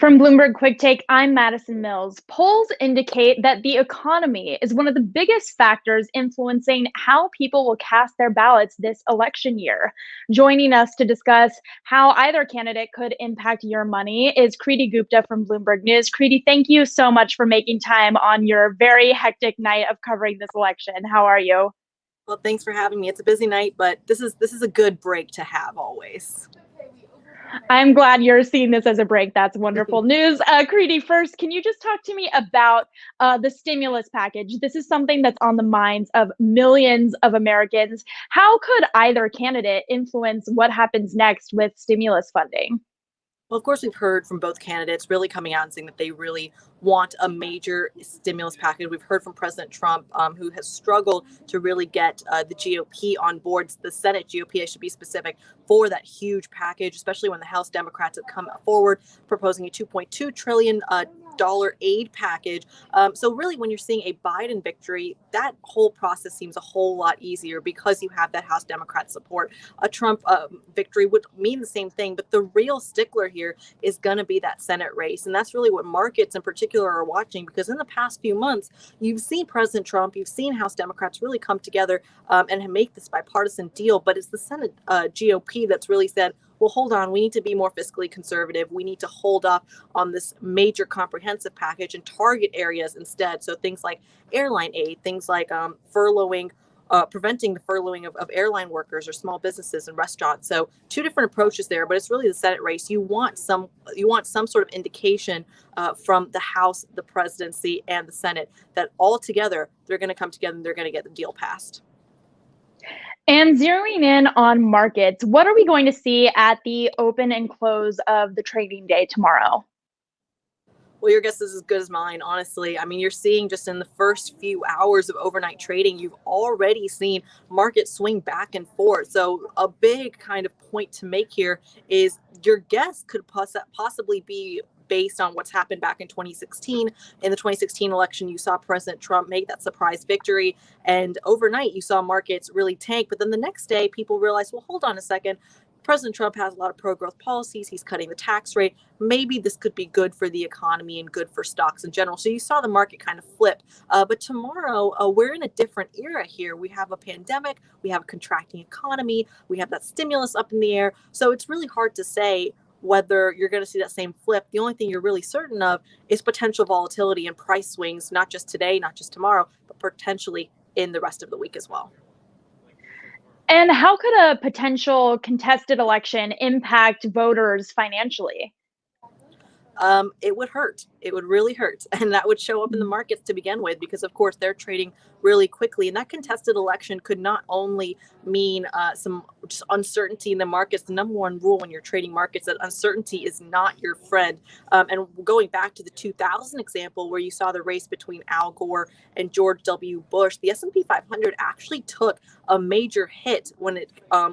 From Bloomberg QuickTake, I'm Madison Mills. Polls indicate that the economy is one of the biggest factors influencing how people will cast their ballots this election year. Joining us to discuss how either candidate could impact your money is Kriti Gupta from Bloomberg News. Kriti, thank you so much for making time on your very hectic night of covering this election. How are you? Well, thanks for having me. It's a busy night, but this is a good break to have always. I'm glad you're seeing this as a break. That's wonderful news. Kriti, first, can you just talk to me about the stimulus package? This is something that's on the minds of millions of Americans. How could either candidate influence what happens next with stimulus funding? Well, of course, we've heard from both candidates really coming out and saying that they really want a major stimulus package. We've heard from President Trump, who has struggled to really get the GOP on board, the Senate GOP, I should be specific, for that huge package, especially when the House Democrats have come forward proposing a $2.2 trillion dollar aid package. So really, when you're seeing a Biden victory, that whole process seems a whole lot easier because you have that House Democrat support. A Trump victory would mean the same thing, but the real stickler here is going to be that Senate race. And that's really what markets in particular are watching, because in the past few months, you've seen President Trump, you've seen House Democrats really come together and make this bipartisan deal. But it's the Senate GOP that's really said, well, hold on, we need to be more fiscally conservative. We need to hold off on this major comprehensive package and target areas instead. So things like airline aid, things like furloughing, preventing the furloughing of airline workers or small businesses and restaurants. So two different approaches there, but it's really the Senate race. You want some sort of indication from the House, the presidency, and the Senate that all together they're going to come together and they're going to get the deal passed. And zeroing in on markets, what are we going to see at the open and close of the trading day tomorrow? Well, your guess is as good as mine, honestly. I mean, you're seeing just in the first few hours of overnight trading, you've already seen markets swing back and forth. So a big kind of point to make here is your guess could possibly be based on what's happened back in 2016. In the 2016 election, you saw President Trump make that surprise victory. And overnight, you saw markets really tank. But then the next day, people realized, well, hold on a second. President Trump has a lot of pro-growth policies. He's cutting the tax rate. Maybe this could be good for the economy and good for stocks in general. So you saw the market kind of flip. But tomorrow, we're in a different era here. We have a pandemic. We have a contracting economy. We have that stimulus up in the air. So it's really hard to say whether you're going to see that same flip. The only thing you're really certain of is potential volatility and price swings, not just today, not just tomorrow, but potentially in the rest of the week as well. And how could a potential contested election impact voters financially? It would hurt. It would really hurt. And that would show up in the markets to begin with, because, of course, they're trading really quickly. And that contested election could not only mean some just uncertainty in the markets. The number one rule when you're trading markets, that uncertainty is not your friend. And going back to the 2000 example, where you saw the race between Al Gore and George W. Bush, the S&P 500 actually took a major hit when it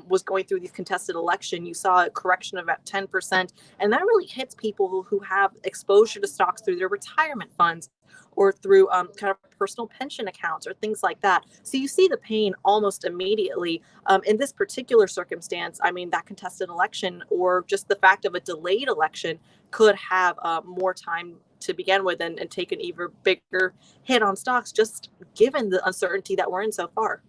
was going through these contested election. You saw a correction of about 10%. And that really hits people who have exposure to stocks through their retirement funds or through kind of personal pension accounts or things like that. So you see the pain almost immediately. In this particular circumstance, I mean, that contested election or just the fact of a delayed election could have more time to begin with and take an even bigger hit on stocks, just given the uncertainty that we're in so far.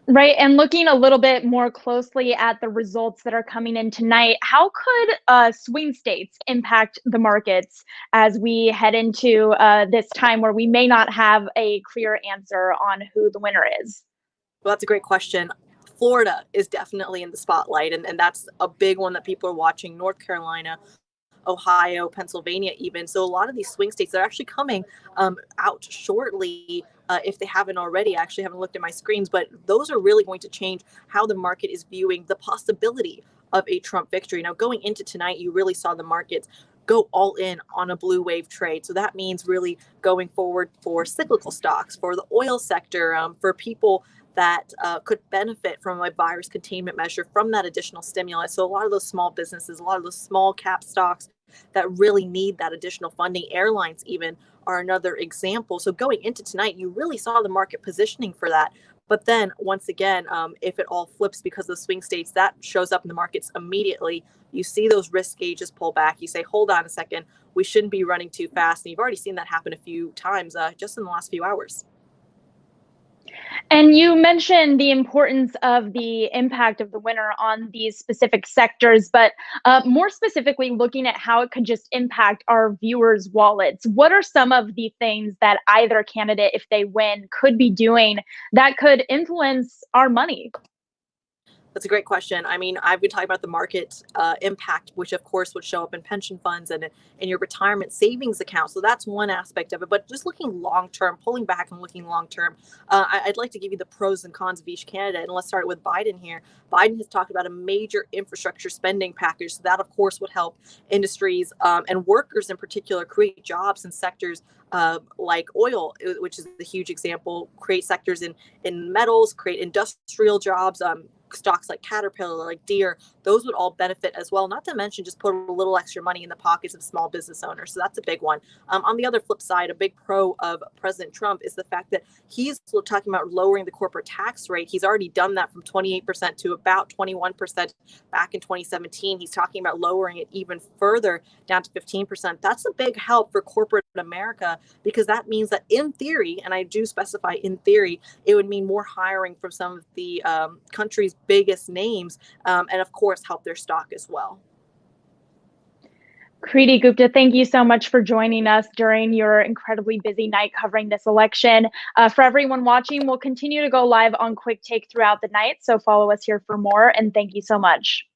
Right. And looking a little bit more closely at the results that are coming in tonight, how could swing states impact the markets as we head into this time where we may not have a clear answer on who the winner is? Well, that's a great question. Florida is definitely in the spotlight, and that's a big one that people are watching. North Carolina, Ohio, Pennsylvania, even. So a lot of these swing states are actually coming out shortly. If they haven't already, I actually haven't looked at my screens, but those are really going to change how the market is viewing the possibility of a Trump victory. Now, going into tonight, you really saw the markets go all in on a blue wave trade. So that means really going forward for cyclical stocks, for the oil sector, for people that could benefit from a virus containment measure, from that additional stimulus. So a lot of those small businesses, a lot of those small cap stocks that really need that additional funding, airlines even, are another example. So going into tonight, you really saw the market positioning for that. But then once again, if it all flips because of the swing states, that shows up in the markets immediately. You see those risk gauges pull back. You say, hold on a second, we shouldn't be running too fast. And you've already seen that happen a few times just in the last few hours. And you mentioned the importance of the impact of the winner on these specific sectors, but more specifically, looking at how it could just impact our viewers' wallets. What are some of the things that either candidate, if they win, could be doing that could influence our money? That's a great question. I mean, I've been talking about the market impact, which of course would show up in pension funds and in your retirement savings account. So that's one aspect of it. But just looking long term, pulling back and looking long term, I'd like to give you the pros and cons of each candidate. And let's start with Biden here. Biden has talked about a major infrastructure spending package. So that, of course, would help industries and workers in particular create jobs in sectors like oil, which is the huge example, create sectors in metals, create industrial jobs. Stocks like Caterpillar, like Deere, those would all benefit as well. Not to mention just put a little extra money in the pockets of small business owners. So that's a big one. On the other flip side, a big pro of President Trump is the fact that he's talking about lowering the corporate tax rate. He's already done that from 28% to about 21% back in 2017. He's talking about lowering it even further down to 15%. That's a big help for corporate America, because that means that in theory, and I do specify in theory, it would mean more hiring from some of the country's biggest names, and of course help their stock as well. Kriti Gupta, thank you so much for joining us during your incredibly busy night covering this election. For everyone watching, we'll continue to go live on Quick Take throughout the night, so follow us here for more, and thank you so much.